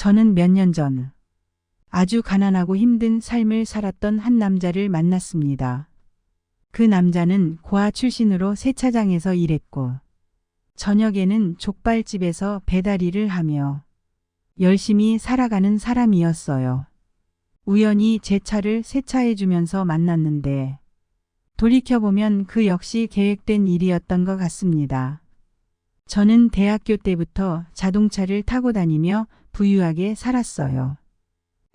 저는 몇 년 전 아주 가난하고 힘든 삶을 살았던 한 남자를 만났습니다. 그 남자는 고아 출신으로 세차장에서 일했고 저녁에는 족발집에서 배달 일을 하며 열심히 살아가는 사람이었어요. 우연히 제 차를 세차해주면서 만났는데 돌이켜보면 그 역시 계획된 일이었던 것 같습니다. 저는 대학교 때부터 자동차를 타고 다니며 부유하게 살았어요.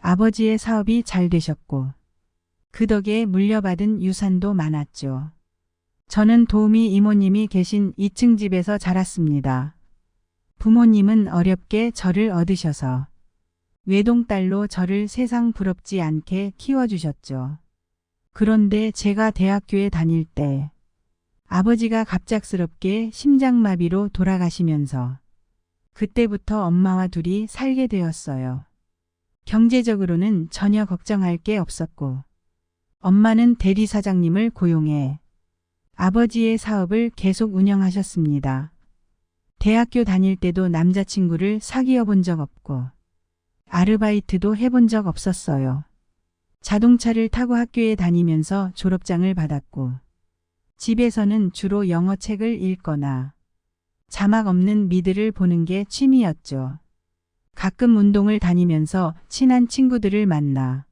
아버지의 사업이 잘 되셨고 그 덕에 물려받은 유산도 많았죠. 저는 도우미 이모님이 계신 2층 집에서 자랐습니다. 부모님은 어렵게 저를 얻으셔서 외동딸로 저를 세상 부럽지 않게 키워주셨죠. 그런데 제가 대학교에 다닐 때 아버지가 갑작스럽게 심장마비로 돌아가시면서 그때부터 엄마와 둘이 살게 되었어요. 경제적으로는 전혀 걱정할 게 없었고 엄마는 대리사장님을 고용해 아버지의 사업을 계속 운영하셨습니다. 대학교 다닐 때도 남자친구를 사귀어 본 적 없고 아르바이트도 해본 적 없었어요. 자동차를 타고 학교에 다니면서 졸업장을 받았고 집에서는 주로 영어책을 읽거나 자막 없는 미드를 보는 게 취미였죠. 가끔 운동을 다니면서 친한 친구들을 만나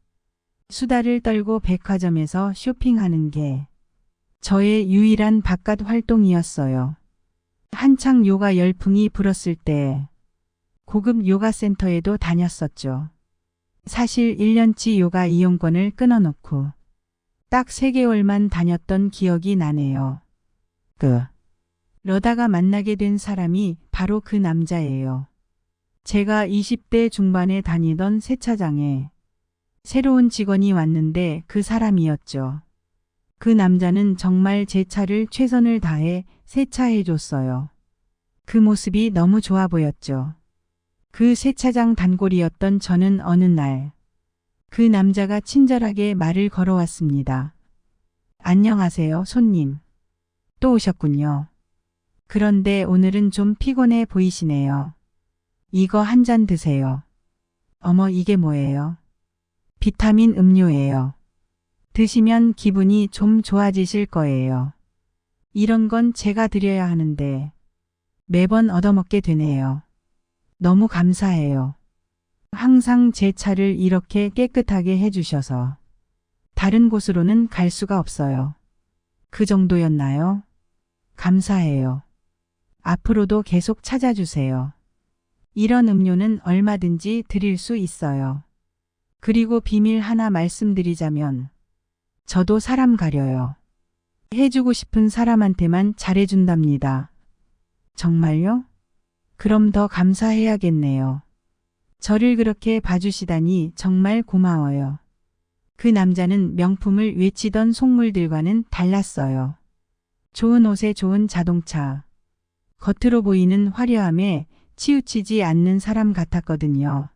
수다를 떨고 백화점에서 쇼핑하는 게 저의 유일한 바깥 활동이었어요. 한창 요가 열풍이 불었을 때 고급 요가 센터에도 다녔었죠. 사실 1년치 요가 이용권을 끊어놓고 딱 3개월만 다녔던 기억이 나네요. 그러다가 만나게 된 사람이 바로 그 남자예요. 제가 20대 중반에 다니던 세차장에 새로운 직원이 왔는데 그 사람이었죠. 그 남자는 정말 제 차를 최선을 다해 세차해 줬어요. 그 모습이 너무 좋아 보였죠. 그 세차장 단골이었던 저는 어느 날 그 남자가 친절하게 말을 걸어왔습니다. 안녕하세요, 손님. 또 오셨군요. 그런데 오늘은 좀 피곤해 보이시네요. 이거 한 잔 드세요. 어머, 이게 뭐예요? 비타민 음료예요. 드시면 기분이 좀 좋아지실 거예요. 이런 건 제가 드려야 하는데 매번 얻어먹게 되네요. 너무 감사해요. 항상 제 차를 이렇게 깨끗하게 해주셔서 다른 곳으로는 갈 수가 없어요. 그 정도였나요? 감사해요. 앞으로도 계속 찾아주세요. 이런 음료는 얼마든지 드릴 수 있어요. 그리고 비밀 하나 말씀드리자면 저도 사람 가려요. 해주고 싶은 사람한테만 잘해준답니다. 정말요? 그럼 더 감사해야겠네요. 저를 그렇게 봐주시다니 정말 고마워요. 그 남자는 명품을 외치던 속물들과는 달랐어요. 좋은 옷에 좋은 자동차. 겉으로 보이는 화려함에 치우치지 않는 사람 같았거든요.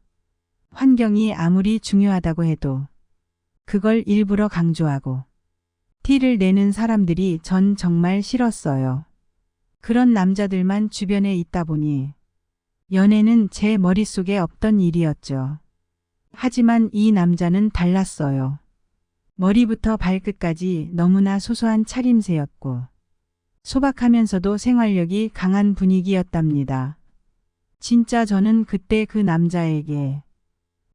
환경이 아무리 중요하다고 해도 그걸 일부러 강조하고 티를 내는 사람들이 전 정말 싫었어요. 그런 남자들만 주변에 있다 보니 연애는 제 머릿속에 없던 일이었죠. 하지만 이 남자는 달랐어요. 머리부터 발끝까지 너무나 소소한 차림새였고 소박하면서도 생활력이 강한 분위기였답니다. 진짜 저는 그때 그 남자에게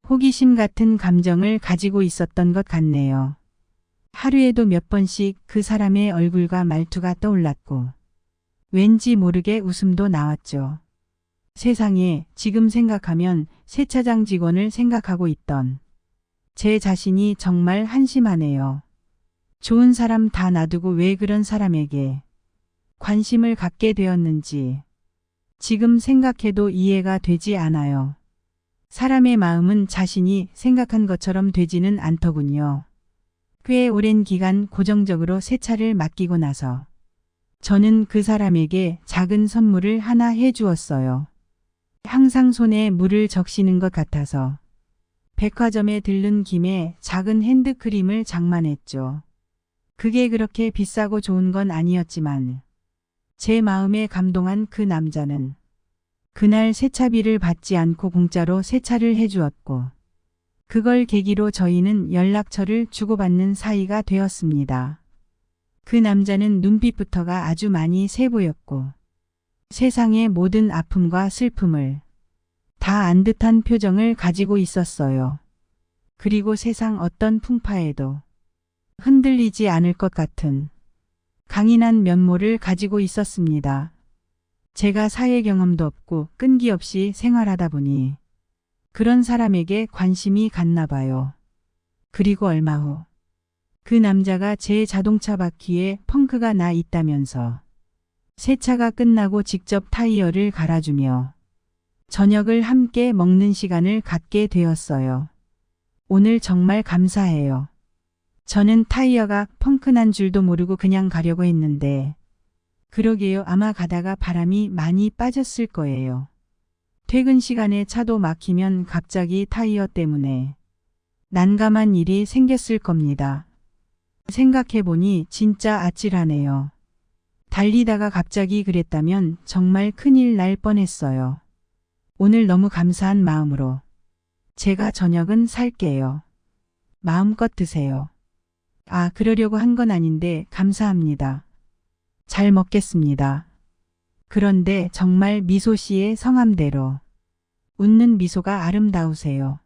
호기심 같은 감정을 가지고 있었던 것 같네요. 하루에도 몇 번씩 그 사람의 얼굴과 말투가 떠올랐고 왠지 모르게 웃음도 나왔죠. 세상에, 지금 생각하면 세차장 직원을 생각하고 있던 제 자신이 정말 한심하네요. 좋은 사람 다 놔두고 왜 그런 사람에게 관심을 갖게 되었는지 지금 생각해도 이해가 되지 않아요. 사람의 마음은 자신이 생각한 것처럼 되지는 않더군요. 꽤 오랜 기간 고정적으로 세차를 맡기고 나서 저는 그 사람에게 작은 선물을 하나 해주었어요. 항상 손에 물을 적시는 것 같아서 백화점에 들른 김에 작은 핸드크림을 장만했죠. 그게 그렇게 비싸고 좋은 건 아니었지만 제 마음에 감동한 그 남자는 그날 세차비를 받지 않고 공짜로 세차를 해주었고 그걸 계기로 저희는 연락처를 주고받는 사이가 되었습니다. 그 남자는 눈빛부터가 아주 많이 세 보였고 세상의 모든 아픔과 슬픔을 다 안 듯한 표정을 가지고 있었어요. 그리고 세상 어떤 풍파에도 흔들리지 않을 것 같은 강인한 면모를 가지고 있었습니다. 제가 사회 경험도 없고 끈기 없이 생활하다 보니 그런 사람에게 관심이 갔나 봐요. 그리고 얼마 후 그 남자가 제 자동차 바퀴에 펑크가 나 있다면서 세차가 끝나고 직접 타이어를 갈아주며 저녁을 함께 먹는 시간을 갖게 되었어요. 오늘 정말 감사해요. 저는 타이어가 펑크 난 줄도 모르고 그냥 가려고 했는데 그러게요. 아마 가다가 바람이 많이 빠졌을 거예요. 퇴근 시간에 차도 막히면 갑자기 타이어 때문에 난감한 일이 생겼을 겁니다. 생각해보니 진짜 아찔하네요. 달리다가 갑자기 그랬다면 정말 큰일 날 뻔했어요. 오늘 너무 감사한 마음으로 제가 저녁은 살게요. 마음껏 드세요. 아, 그러려고 한 건 아닌데 감사합니다. 잘 먹겠습니다. 그런데 정말 미소 씨의 성함대로 웃는 미소가 아름다우세요.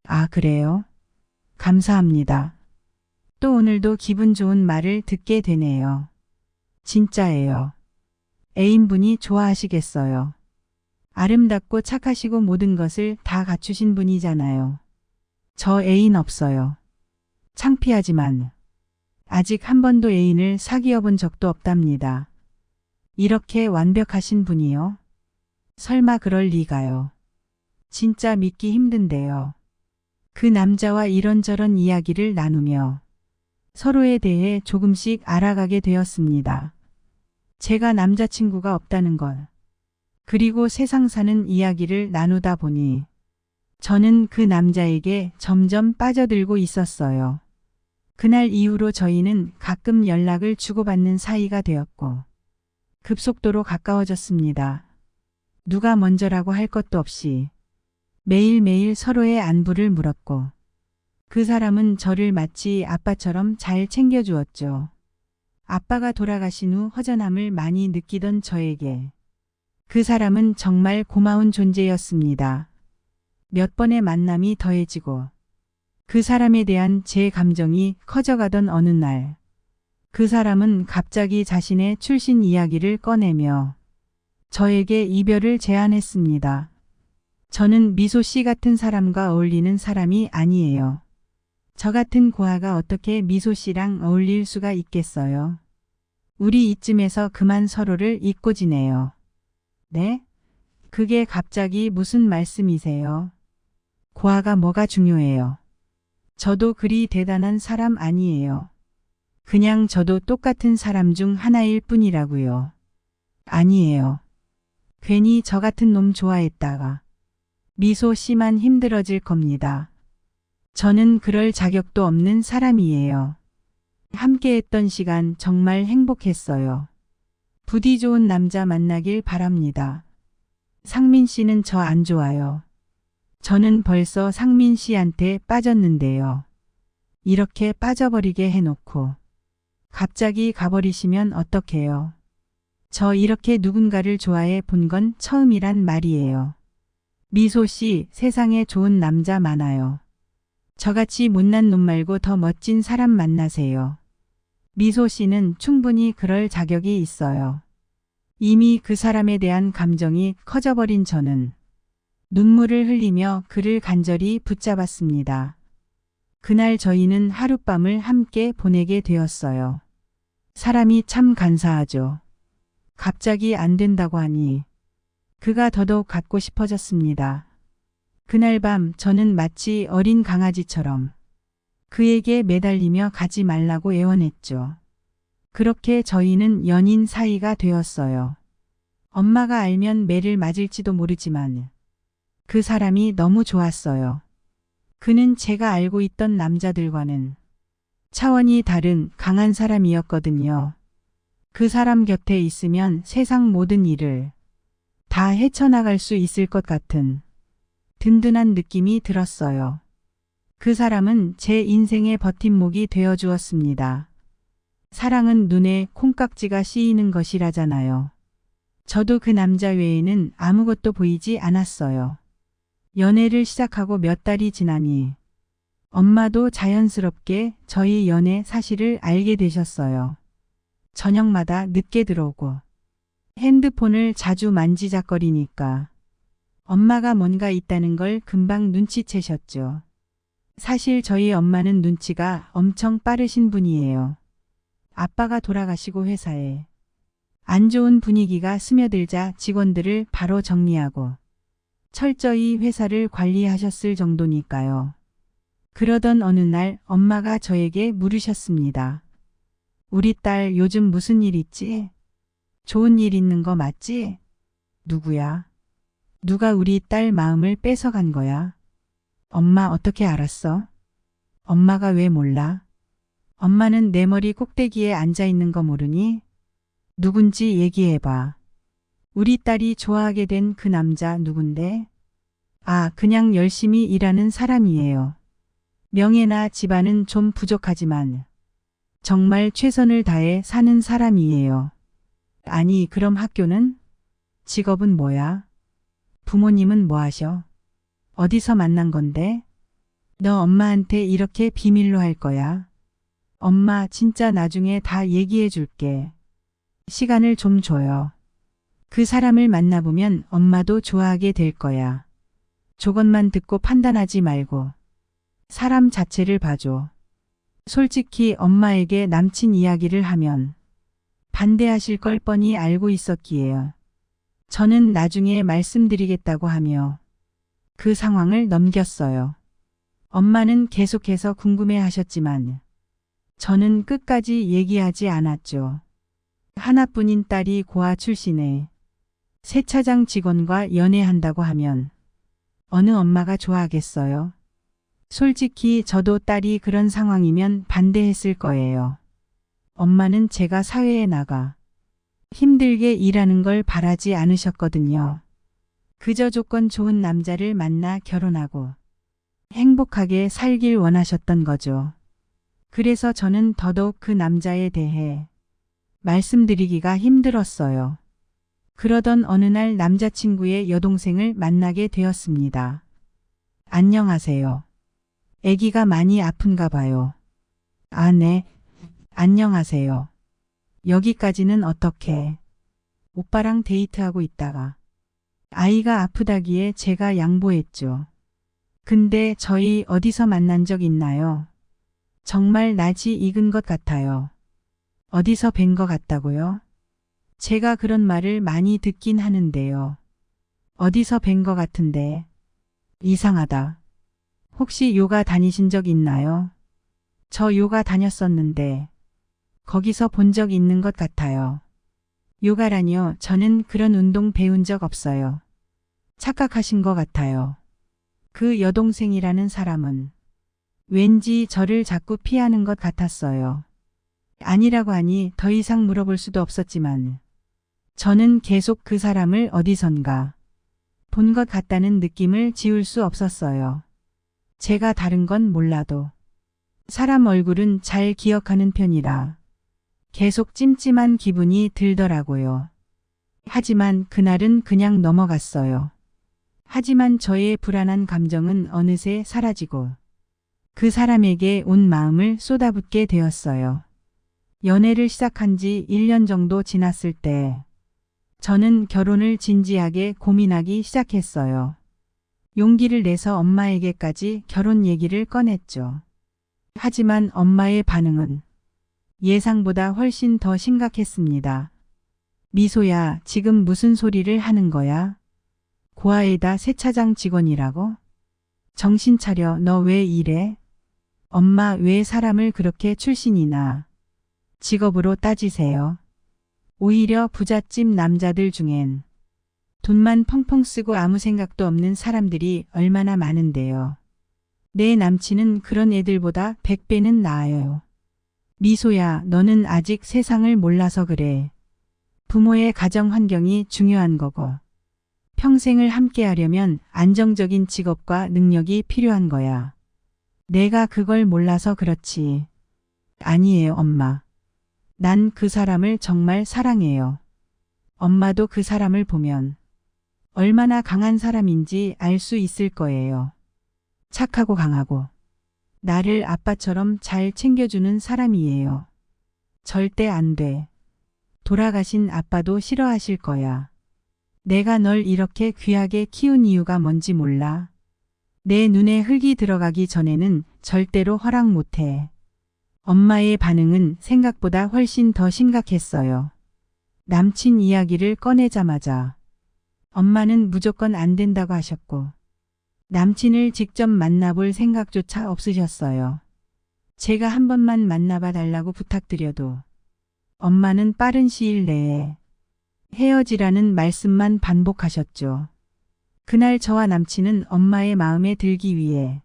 아, 그래요? 감사합니다. 또 오늘도 기분 좋은 말을 듣게 되네요. 진짜예요. 애인분이 좋아하시겠어요. 아름답고 착하시고 모든 것을 다 갖추신 분이잖아요. 저 애인 없어요. 창피하지만 아직 한 번도 애인을 사귀어 본 적도 없답니다. 이렇게 완벽하신 분이요? 설마 그럴 리가요. 진짜 믿기 힘든데요. 그 남자와 이런저런 이야기를 나누며 서로에 대해 조금씩 알아가게 되었습니다. 제가 남자친구가 없다는 것, 그리고 세상 사는 이야기를 나누다 보니 저는 그 남자에게 점점 빠져들고 있었어요. 그날 이후로 저희는 가끔 연락을 주고받는 사이가 되었고 급속도로 가까워졌습니다. 누가 먼저라고 할 것도 없이 매일매일 서로의 안부를 물었고 그 사람은 저를 마치 아빠처럼 잘 챙겨주었죠. 아빠가 돌아가신 후 허전함을 많이 느끼던 저에게 그 사람은 정말 고마운 존재였습니다. 몇 번의 만남이 더해지고 그 사람에 대한 제 감정이 커져가던 어느 날, 그 사람은 갑자기 자신의 출신 이야기를 꺼내며 저에게 이별을 제안했습니다. 저는 미소 씨 같은 사람과 어울리는 사람이 아니에요. 저 같은 고아가 어떻게 미소 씨랑 어울릴 수가 있겠어요. 우리 이쯤에서 그만 서로를 잊고 지내요. 네? 그게 갑자기 무슨 말씀이세요? 고아가 뭐가 중요해요? 저도 그리 대단한 사람 아니에요. 그냥 저도 똑같은 사람 중 하나일 뿐이라고요. 아니에요. 괜히 저 같은 놈 좋아했다가 미소 씨만 힘들어질 겁니다. 저는 그럴 자격도 없는 사람이에요. 함께했던 시간 정말 행복했어요. 부디 좋은 남자 만나길 바랍니다. 상민 씨는 저 안 좋아요. 저는 벌써 상민 씨한테 빠졌는데요. 이렇게 빠져버리게 해놓고 갑자기 가버리시면 어떡해요. 저 이렇게 누군가를 좋아해 본 건 처음이란 말이에요. 미소 씨, 세상에 좋은 남자 많아요. 저같이 못난 놈 말고 더 멋진 사람 만나세요. 미소 씨는 충분히 그럴 자격이 있어요. 이미 그 사람에 대한 감정이 커져버린 저는 눈물을 흘리며 그를 간절히 붙잡았습니다. 그날 저희는 하룻밤을 함께 보내게 되었어요. 사람이 참 간사하죠. 갑자기 안 된다고 하니 그가 더더욱 갖고 싶어졌습니다. 그날 밤 저는 마치 어린 강아지처럼 그에게 매달리며 가지 말라고 애원했죠. 그렇게 저희는 연인 사이가 되었어요. 엄마가 알면 매를 맞을지도 모르지만 그 사람이 너무 좋았어요. 그는 제가 알고 있던 남자들과는 차원이 다른 강한 사람이었거든요. 그 사람 곁에 있으면 세상 모든 일을 다 헤쳐나갈 수 있을 것 같은 든든한 느낌이 들었어요. 그 사람은 제 인생의 버팀목이 되어 주었습니다. 사랑은 눈에 콩깍지가 씌이는 것이라잖아요. 저도 그 남자 외에는 아무것도 보이지 않았어요. 연애를 시작하고 몇 달이 지나니 엄마도 자연스럽게 저희 연애 사실을 알게 되셨어요. 저녁마다 늦게 들어오고 핸드폰을 자주 만지작거리니까 엄마가 뭔가 있다는 걸 금방 눈치채셨죠. 사실 저희 엄마는 눈치가 엄청 빠르신 분이에요. 아빠가 돌아가시고 회사에 안 좋은 분위기가 스며들자 직원들을 바로 정리하고 철저히 회사를 관리하셨을 정도니까요. 그러던 어느 날 엄마가 저에게 물으셨습니다. 우리 딸 요즘 무슨 일 있지? 좋은 일 있는 거 맞지? 누구야? 누가 우리 딸 마음을 뺏어간 거야? 엄마 어떻게 알았어? 엄마가 왜 몰라? 엄마는 내 머리 꼭대기에 앉아 있는 거 모르니? 누군지 얘기해봐. 우리 딸이 좋아하게 된 그 남자 누군데? 아, 그냥 열심히 일하는 사람이에요. 명예나 집안은 좀 부족하지만 정말 최선을 다해 사는 사람이에요. 아니, 그럼 학교는? 직업은 뭐야? 부모님은 뭐 하셔? 어디서 만난 건데? 너 엄마한테 이렇게 비밀로 할 거야? 엄마 진짜 나중에 다 얘기해 줄게. 시간을 좀 줘요. 그 사람을 만나보면 엄마도 좋아하게 될 거야. 조건만 듣고 판단하지 말고 사람 자체를 봐줘. 솔직히 엄마에게 남친 이야기를 하면 반대하실 걸 뻔히 알고 있었기에 저는 나중에 말씀드리겠다고 하며 그 상황을 넘겼어요. 엄마는 계속해서 궁금해하셨지만 저는 끝까지 얘기하지 않았죠. 하나뿐인 딸이 고아 출신의 세차장 직원과 연애한다고 하면 어느 엄마가 좋아하겠어요? 솔직히 저도 딸이 그런 상황이면 반대했을 거예요. 엄마는 제가 사회에 나가 힘들게 일하는 걸 바라지 않으셨거든요. 그저 조건 좋은 남자를 만나 결혼하고 행복하게 살길 원하셨던 거죠. 그래서 저는 더더욱 그 남자에 대해 말씀드리기가 힘들었어요. 그러던 어느 날 남자친구의 여동생을 만나게 되었습니다. 안녕하세요. 아기가 많이 아픈가 봐요. 아, 네. 안녕하세요. 여기까지는 어떻게? 오빠랑 데이트하고 있다가 아이가 아프다기에 제가 양보했죠. 근데 저희 어디서 만난 적 있나요? 정말 낯이 익은 것 같아요. 어디서 뵌 것 같다고요? 제가 그런 말을 많이 듣긴 하는데요. 어디서 뵌 것 같은데. 이상하다. 혹시 요가 다니신 적 있나요? 저 요가 다녔었는데 거기서 본 적 있는 것 같아요. 요가라뇨. 저는 그런 운동 배운 적 없어요. 착각하신 것 같아요. 그 여동생이라는 사람은 왠지 저를 자꾸 피하는 것 같았어요. 아니라고 하니 더 이상 물어볼 수도 없었지만 저는 계속 그 사람을 어디선가 본 것 같다는 느낌을 지울 수 없었어요. 제가 다른 건 몰라도 사람 얼굴은 잘 기억하는 편이라 계속 찜찜한 기분이 들더라고요. 하지만 그날은 그냥 넘어갔어요. 하지만 저의 불안한 감정은 어느새 사라지고 그 사람에게 온 마음을 쏟아붓게 되었어요. 연애를 시작한 지 1년 정도 지났을 때 저는 결혼을 진지하게 고민하기 시작했어요. 용기를 내서 엄마에게까지 결혼 얘기를 꺼냈죠. 하지만 엄마의 반응은 예상보다 훨씬 더 심각했습니다. 미소야, 지금 무슨 소리를 하는 거야? 고아에다 세차장 직원이라고? 정신 차려, 너 왜 이래? 엄마 왜 사람을 그렇게 출신이나 직업으로 따지세요? 오히려 부잣집 남자들 중엔 돈만 펑펑 쓰고 아무 생각도 없는 사람들이 얼마나 많은데요. 내 남친은 그런 애들보다 100배는 나아요. 미소야, 너는 아직 세상을 몰라서 그래. 부모의 가정 환경이 중요한 거고 평생을 함께하려면 안정적인 직업과 능력이 필요한 거야. 내가 그걸 몰라서 그렇지. 아니에요, 엄마. 난 그 사람을 정말 사랑해요. 엄마도 그 사람을 보면 얼마나 강한 사람인지 알 수 있을 거예요. 착하고 강하고 나를 아빠처럼 잘 챙겨주는 사람이에요. 절대 안 돼. 돌아가신 아빠도 싫어하실 거야. 내가 널 이렇게 귀하게 키운 이유가 뭔지 몰라. 내 눈에 흙이 들어가기 전에는 절대로 허락 못해. 엄마의 반응은 생각보다 훨씬 더 심각했어요. 남친 이야기를 꺼내자마자 엄마는 무조건 안 된다고 하셨고 남친을 직접 만나볼 생각조차 없으셨어요. 제가 한 번만 만나봐 달라고 부탁드려도 엄마는 빠른 시일 내에 헤어지라는 말씀만 반복하셨죠. 그날 저와 남친은 엄마의 마음에 들기 위해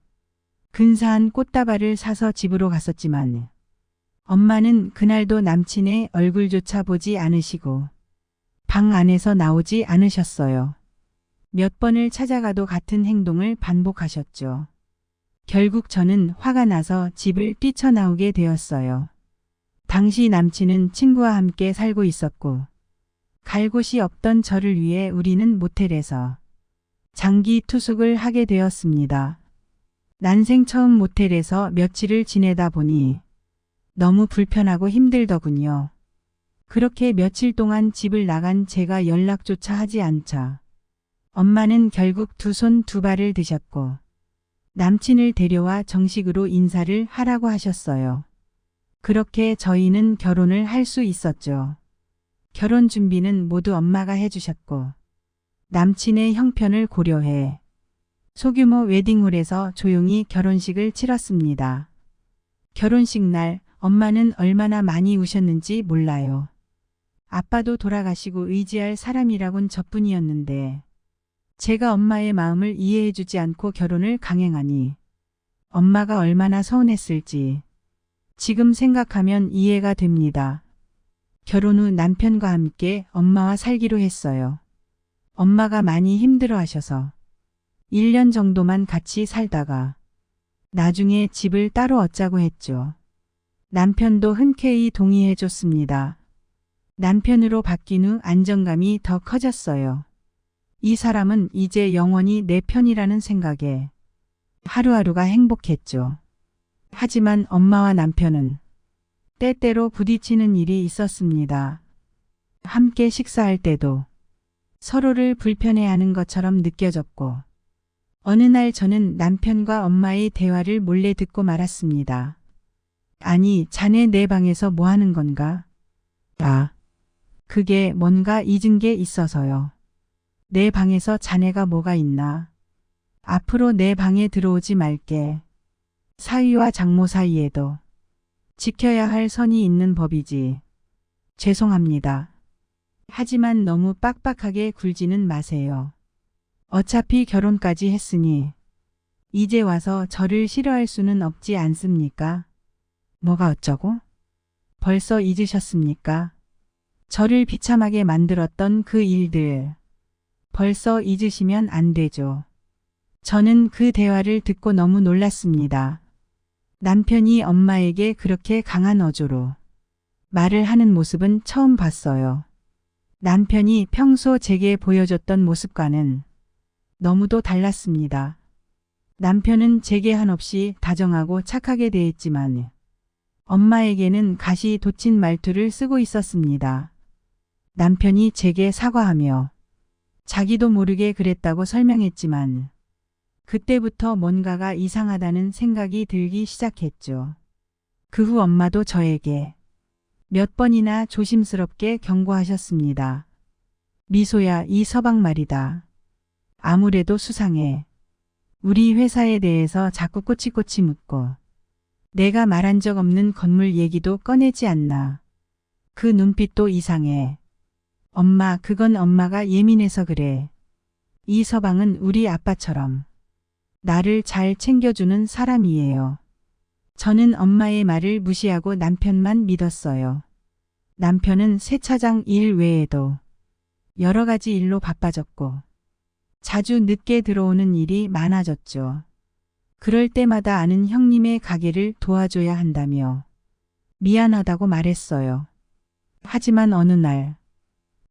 근사한 꽃다발을 사서 집으로 갔었지만 엄마는 그날도 남친의 얼굴조차 보지 않으시고 방 안에서 나오지 않으셨어요. 몇 번을 찾아가도 같은 행동을 반복하셨죠. 결국 저는 화가 나서 집을 뛰쳐나오게 되었어요. 당시 남친은 친구와 함께 살고 있었고 갈 곳이 없던 저를 위해 우리는 모텔에서 장기 투숙을 하게 되었습니다. 난생 처음 모텔에서 며칠을 지내다 보니 너무 불편하고 힘들더군요. 그렇게 며칠 동안 집을 나간 제가 연락조차 하지 않자 엄마는 결국 두 손 두 발을 드셨고 남친을 데려와 정식으로 인사를 하라고 하셨어요. 그렇게 저희는 결혼을 할 수 있었죠. 결혼 준비는 모두 엄마가 해주셨고 남친의 형편을 고려해 소규모 웨딩홀에서 조용히 결혼식을 치렀습니다. 결혼식 날 엄마는 얼마나 많이 우셨는지 몰라요. 아빠도 돌아가시고 의지할 사람이라곤 저뿐이었는데 제가 엄마의 마음을 이해해주지 않고 결혼을 강행하니 엄마가 얼마나 서운했을지 지금 생각하면 이해가 됩니다. 결혼 후 남편과 함께 엄마와 살기로 했어요. 엄마가 많이 힘들어하셔서 1년 정도만 같이 살다가 나중에 집을 따로 얻자고 했죠. 남편도 흔쾌히 동의해줬습니다. 남편으로 바뀐 후 안정감이 더 커졌어요. 이 사람은 이제 영원히 내 편이라는 생각에 하루하루가 행복했죠. 하지만 엄마와 남편은 때때로 부딪히는 일이 있었습니다. 함께 식사할 때도 서로를 불편해하는 것처럼 느껴졌고 어느 날 저는 남편과 엄마의 대화를 몰래 듣고 말았습니다. 아니, 자네 내 방에서 뭐 하는 건가? 아, 그게 뭔가 잊은 게 있어서요. 내 방에서 자네가 뭐가 있나? 앞으로 내 방에 들어오지 말게. 사위와 장모 사이에도 지켜야 할 선이 있는 법이지. 죄송합니다. 하지만 너무 빡빡하게 굴지는 마세요. 어차피 결혼까지 했으니 이제 와서 저를 싫어할 수는 없지 않습니까? 뭐가 어쩌고? 벌써 잊으셨습니까? 저를 비참하게 만들었던 그 일들. 벌써 잊으시면 안 되죠. 저는 그 대화를 듣고 너무 놀랐습니다. 남편이 엄마에게 그렇게 강한 어조로 말을 하는 모습은 처음 봤어요. 남편이 평소 제게 보여줬던 모습과는 너무도 달랐습니다. 남편은 제게 한없이 다정하고 착하게 대했지만 엄마에게는 가시 돋친 말투를 쓰고 있었습니다. 남편이 제게 사과하며 자기도 모르게 그랬다고 설명했지만 그때부터 뭔가가 이상하다는 생각이 들기 시작했죠. 그 후 엄마도 저에게 몇 번이나 조심스럽게 경고하셨습니다. 미소야, 이 서방 말이다. 아무래도 수상해. 우리 회사에 대해서 자꾸 꼬치꼬치 묻고 내가 말한 적 없는 건물 얘기도 꺼내지 않나. 그 눈빛도 이상해. 엄마, 그건 엄마가 예민해서 그래. 이 서방은 우리 아빠처럼 나를 잘 챙겨주는 사람이에요. 저는 엄마의 말을 무시하고 남편만 믿었어요. 남편은 세차장 일 외에도 여러 가지 일로 바빠졌고 자주 늦게 들어오는 일이 많아졌죠. 그럴 때마다 아는 형님의 가게를 도와줘야 한다며 미안하다고 말했어요. 하지만 어느 날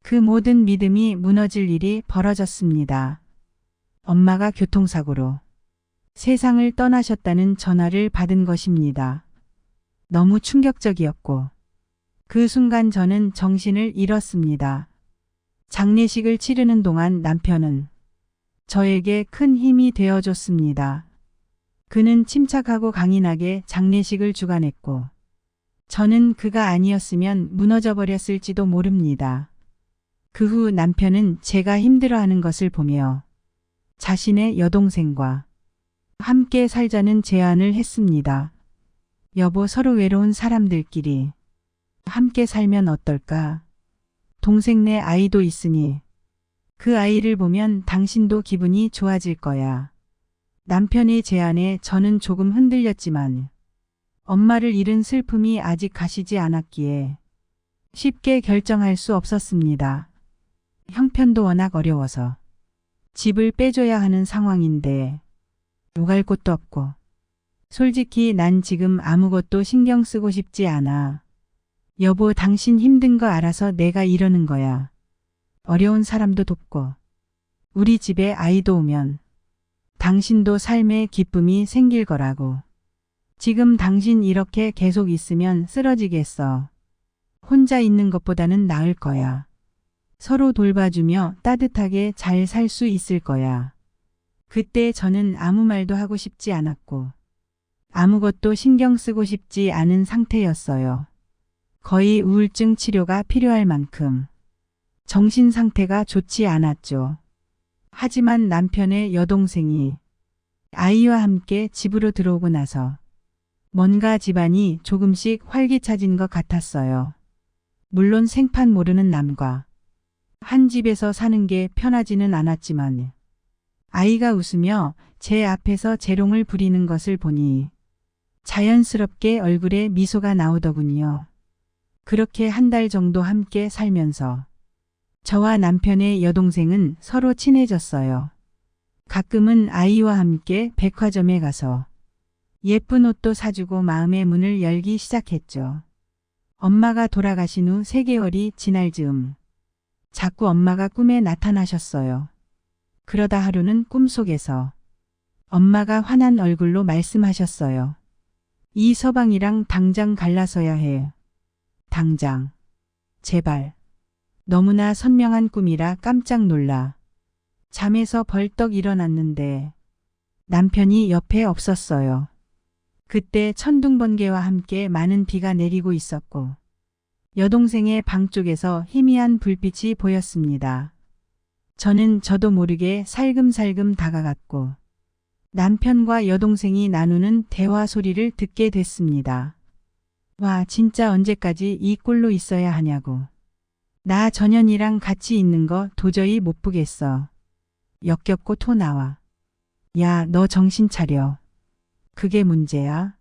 그 모든 믿음이 무너질 일이 벌어졌습니다. 엄마가 교통사고로 세상을 떠나셨다는 전화를 받은 것입니다. 너무 충격적이었고 그 순간 저는 정신을 잃었습니다. 장례식을 치르는 동안 남편은 저에게 큰 힘이 되어줬습니다. 그는 침착하고 강인하게 장례식을 주관했고 저는 그가 아니었으면 무너져 버렸을지도 모릅니다. 그 후 남편은 제가 힘들어하는 것을 보며 자신의 여동생과 함께 살자는 제안을 했습니다. 여보, 서로 외로운 사람들끼리 함께 살면 어떨까? 동생네 아이도 있으니 그 아이를 보면 당신도 기분이 좋아질 거야. 남편의 제안에 저는 조금 흔들렸지만 엄마를 잃은 슬픔이 아직 가시지 않았기에 쉽게 결정할 수 없었습니다. 형편도 워낙 어려워서 집을 빼줘야 하는 상황인데 오갈 곳도 없고 솔직히 난 지금 아무것도 신경 쓰고 싶지 않아. 여보, 당신 힘든 거 알아서 내가 이러는 거야. 어려운 사람도 돕고 우리 집에 아이도 오면 당신도 삶에 기쁨이 생길 거라고. 지금 당신 이렇게 계속 있으면 쓰러지겠어. 혼자 있는 것보다는 나을 거야. 서로 돌봐주며 따뜻하게 잘 살 수 있을 거야. 그때 저는 아무 말도 하고 싶지 않았고 아무것도 신경 쓰고 싶지 않은 상태였어요. 거의 우울증 치료가 필요할 만큼 정신 상태가 좋지 않았죠. 하지만 남편의 여동생이 아이와 함께 집으로 들어오고 나서 뭔가 집안이 조금씩 활기차진 것 같았어요. 물론 생판 모르는 남과 한 집에서 사는 게 편하지는 않았지만 아이가 웃으며 제 앞에서 재롱을 부리는 것을 보니 자연스럽게 얼굴에 미소가 나오더군요. 그렇게 한 달 정도 함께 살면서 저와 남편의 여동생은 서로 친해졌어요. 가끔은 아이와 함께 백화점에 가서 예쁜 옷도 사주고 마음의 문을 열기 시작했죠. 엄마가 돌아가신 후 3개월이 지날 즈음 자꾸 엄마가 꿈에 나타나셨어요. 그러다 하루는 꿈속에서 엄마가 화난 얼굴로 말씀하셨어요. 이 서방이랑 당장 갈라서야 해. 당장. 제발. 너무나 선명한 꿈이라 깜짝 놀라 잠에서 벌떡 일어났는데 남편이 옆에 없었어요. 그때 천둥번개와 함께 많은 비가 내리고 있었고 여동생의 방 쪽에서 희미한 불빛이 보였습니다. 저도 모르게 살금살금 다가갔고 남편과 여동생이 나누는 대화 소리를 듣게 됐습니다. 와, 진짜 언제까지 이 꼴로 있어야 하냐고. 나 전현이랑 같이 있는 거 도저히 못 보겠어. 역겹고 토 나와. 야, 너 정신 차려. 그게 문제야?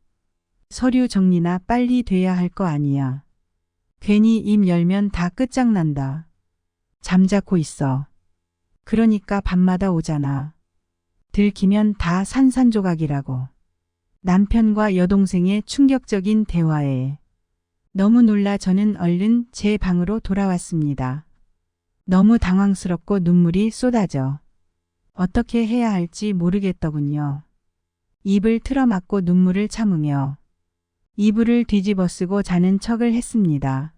서류 정리나 빨리 돼야 할 거 아니야. 괜히 입 열면 다 끝장난다. 잠자코 있어. 그러니까 밤마다 오잖아. 들키면 다 산산조각이라고. 남편과 여동생의 충격적인 대화에 너무 놀라 저는 얼른 제 방으로 돌아왔습니다. 너무 당황스럽고 눈물이 쏟아져 어떻게 해야 할지 모르겠더군요. 입을 틀어막고 눈물을 참으며 이불을 뒤집어 쓰고 자는 척을 했습니다.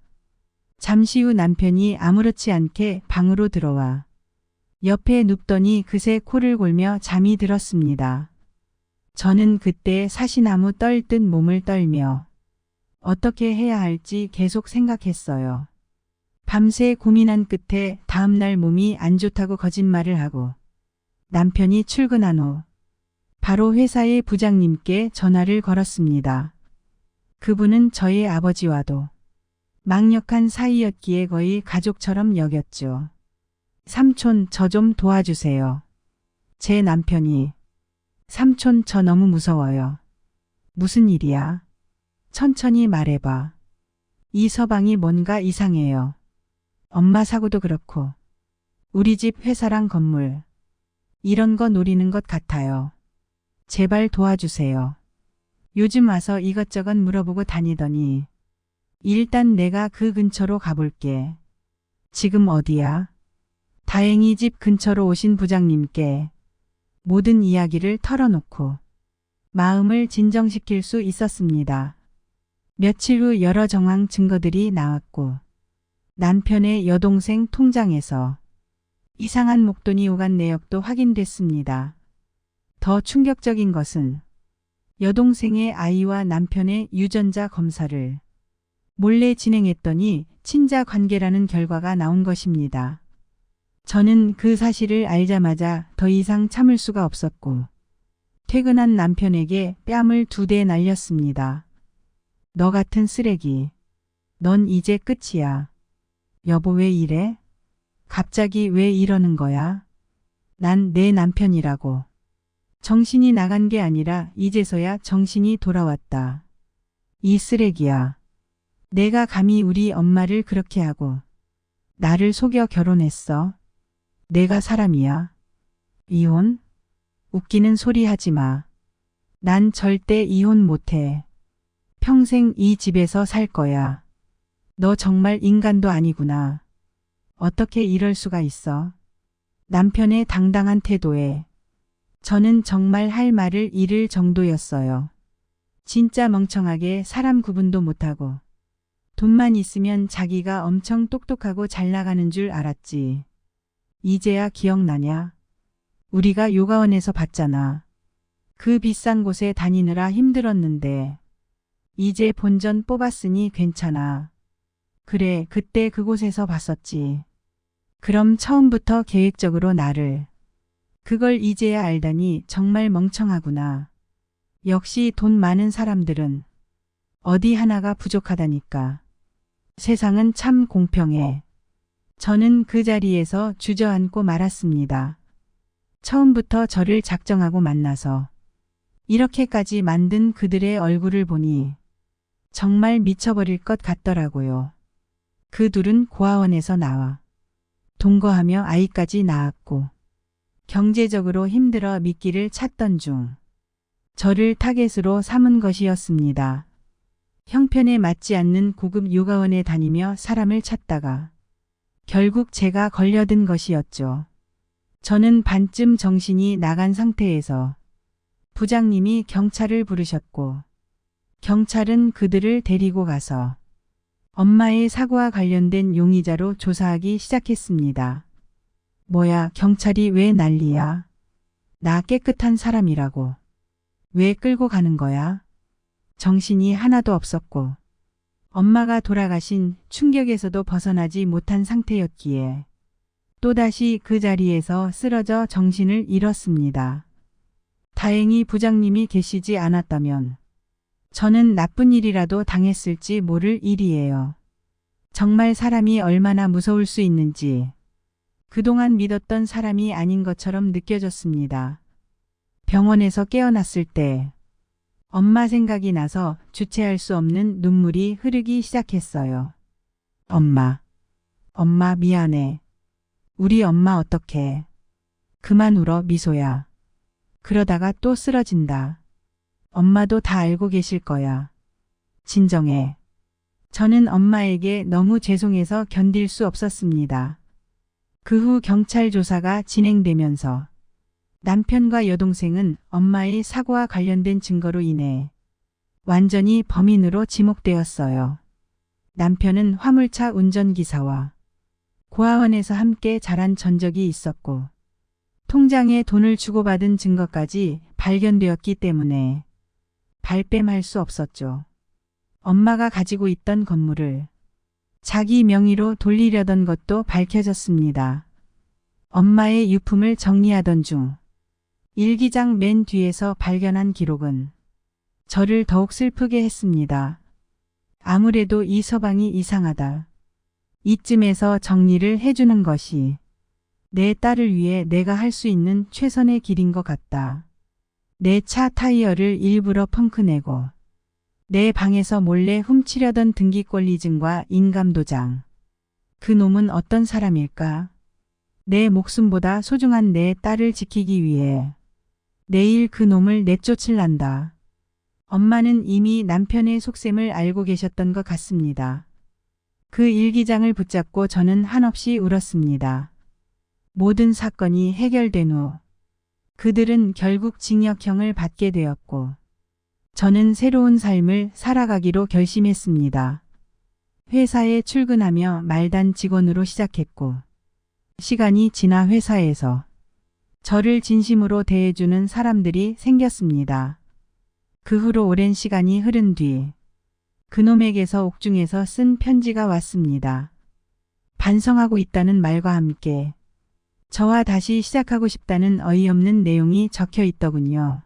잠시 후 남편이 아무렇지 않게 방으로 들어와 옆에 눕더니 그새 코를 골며 잠이 들었습니다. 저는 그때 사시나무 떨듯 몸을 떨며 어떻게 해야 할지 계속 생각했어요. 밤새 고민한 끝에 다음날 몸이 안 좋다고 거짓말을 하고 남편이 출근한 후 바로 회사의 부장님께 전화를 걸었습니다. 그분은 저희 아버지와도 막역한 사이였기에 거의 가족처럼 여겼죠. 삼촌, 저 좀 도와주세요. 제 남편이 삼촌, 저 너무 무서워요. 무슨 일이야? 천천히 말해봐. 이 서방이 뭔가 이상해요. 엄마 사고도 그렇고 우리 집 회사랑 건물 이런 거 노리는 것 같아요. 제발 도와주세요. 요즘 와서 이것저것 물어보고 다니더니 일단 내가 그 근처로 가볼게. 지금 어디야? 다행히 집 근처로 오신 부장님께 모든 이야기를 털어놓고 마음을 진정시킬 수 있었습니다. 며칠 후 여러 정황 증거들이 나왔고 남편의 여동생 통장에서 이상한 목돈이 오간 내역도 확인됐습니다. 더 충격적인 것은 여동생의 아이와 남편의 유전자 검사를 몰래 진행했더니 친자 관계라는 결과가 나온 것입니다. 저는 그 사실을 알자마자 더 이상 참을 수가 없었고 퇴근한 남편에게 뺨을 2대 날렸습니다. 너 같은 쓰레기. 넌 이제 끝이야. 여보 왜 이래? 갑자기 왜 이러는 거야? 난 내 남편이라고. 정신이 나간 게 아니라 이제서야 정신이 돌아왔다. 이 쓰레기야. 내가 감히 우리 엄마를 그렇게 하고 나를 속여 결혼했어. 내가 사람이야. 이혼? 웃기는 소리 하지 마. 난 절대 이혼 못해. 평생 이 집에서 살 거야. 너 정말 인간도 아니구나. 어떻게 이럴 수가 있어? 남편의 당당한 태도에 저는 정말 할 말을 잃을 정도였어요. 진짜 멍청하게 사람 구분도 못하고 돈만 있으면 자기가 엄청 똑똑하고 잘 나가는 줄 알았지. 이제야 기억나냐? 우리가 요가원에서 봤잖아. 그 비싼 곳에 다니느라 힘들었는데 이제 본전 뽑았으니 괜찮아. 그래, 그때 그곳에서 봤었지. 그럼 처음부터 계획적으로 나를. 그걸 이제야 알다니 정말 멍청하구나. 역시 돈 많은 사람들은 어디 하나가 부족하다니까. 세상은 참 공평해. 저는 그 자리에서 주저앉고 말았습니다. 처음부터 저를 작정하고 만나서 이렇게까지 만든 그들의 얼굴을 보니 정말 미쳐버릴 것 같더라고요. 그 둘은 고아원에서 나와 동거하며 아이까지 낳았고 경제적으로 힘들어 미끼를 찾던 중 저를 타겟으로 삼은 것이었습니다. 형편에 맞지 않는 고급 요가원에 다니며 사람을 찾다가 결국 제가 걸려든 것이었죠. 저는 반쯤 정신이 나간 상태에서 부장님이 경찰을 부르셨고 경찰은 그들을 데리고 가서 엄마의 사고와 관련된 용의자로 조사하기 시작했습니다. 뭐야, 경찰이 왜 난리야? 나 깨끗한 사람이라고. 왜 끌고 가는 거야? 정신이 하나도 없었고 엄마가 돌아가신 충격에서도 벗어나지 못한 상태였기에 또다시 그 자리에서 쓰러져 정신을 잃었습니다. 다행히 부장님이 계시지 않았다면 저는 나쁜 일이라도 당했을지 모를 일이에요. 정말 사람이 얼마나 무서울 수 있는지 그동안 믿었던 사람이 아닌 것처럼 느껴졌습니다. 병원에서 깨어났을 때 엄마 생각이 나서 주체할 수 없는 눈물이 흐르기 시작했어요. 엄마 미안해. 우리 엄마 어떡해. 그만 울어 미소야. 그러다가 또 쓰러진다. 엄마도 다 알고 계실 거야. 진정해. 저는 엄마에게 너무 죄송해서 견딜 수 없었습니다. 그 후 경찰 조사가 진행되면서 남편과 여동생은 엄마의 사고와 관련된 증거로 인해 완전히 범인으로 지목되었어요. 남편은 화물차 운전기사와 고아원에서 함께 자란 전적이 있었고 통장에 돈을 주고받은 증거까지 발견되었기 때문에 발뺌할 수 없었죠. 엄마가 가지고 있던 건물을 자기 명의로 돌리려던 것도 밝혀졌습니다. 엄마의 유품을 정리하던 중 일기장 맨 뒤에서 발견한 기록은 저를 더욱 슬프게 했습니다. 아무래도 이 서방이 이상하다. 이쯤에서 정리를 해주는 것이 내 딸을 위해 내가 할 수 있는 최선의 길인 것 같다. 내 차 타이어를 일부러 펑크내고 내 방에서 몰래 훔치려던 등기권리증과 인감도장. 그 놈은 어떤 사람일까? 내 목숨보다 소중한 내 딸을 지키기 위해 내일 그 놈을 내쫓을란다. 엄마는 이미 남편의 속셈을 알고 계셨던 것 같습니다. 그 일기장을 붙잡고 저는 한없이 울었습니다. 모든 사건이 해결된 후 그들은 결국 징역형을 받게 되었고 저는 새로운 삶을 살아가기로 결심했습니다. 회사에 출근하며 말단 직원으로 시작했고 시간이 지나 회사에서 저를 진심으로 대해주는 사람들이 생겼습니다. 그 후로 오랜 시간이 흐른 뒤 그놈에게서 옥중에서 쓴 편지가 왔습니다. 반성하고 있다는 말과 함께 저와 다시 시작하고 싶다는 어이없는 내용이 적혀 있더군요.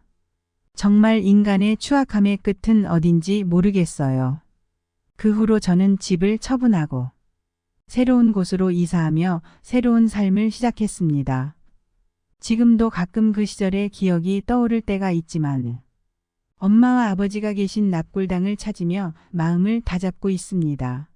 정말 인간의 추악함의 끝은 어딘지 모르겠어요. 그 후로 저는 집을 처분하고 새로운 곳으로 이사하며 새로운 삶을 시작했습니다. 지금도 가끔 그 시절의 기억이 떠오를 때가 있지만 엄마와 아버지가 계신 납골당을 찾으며 마음을 다잡고 있습니다.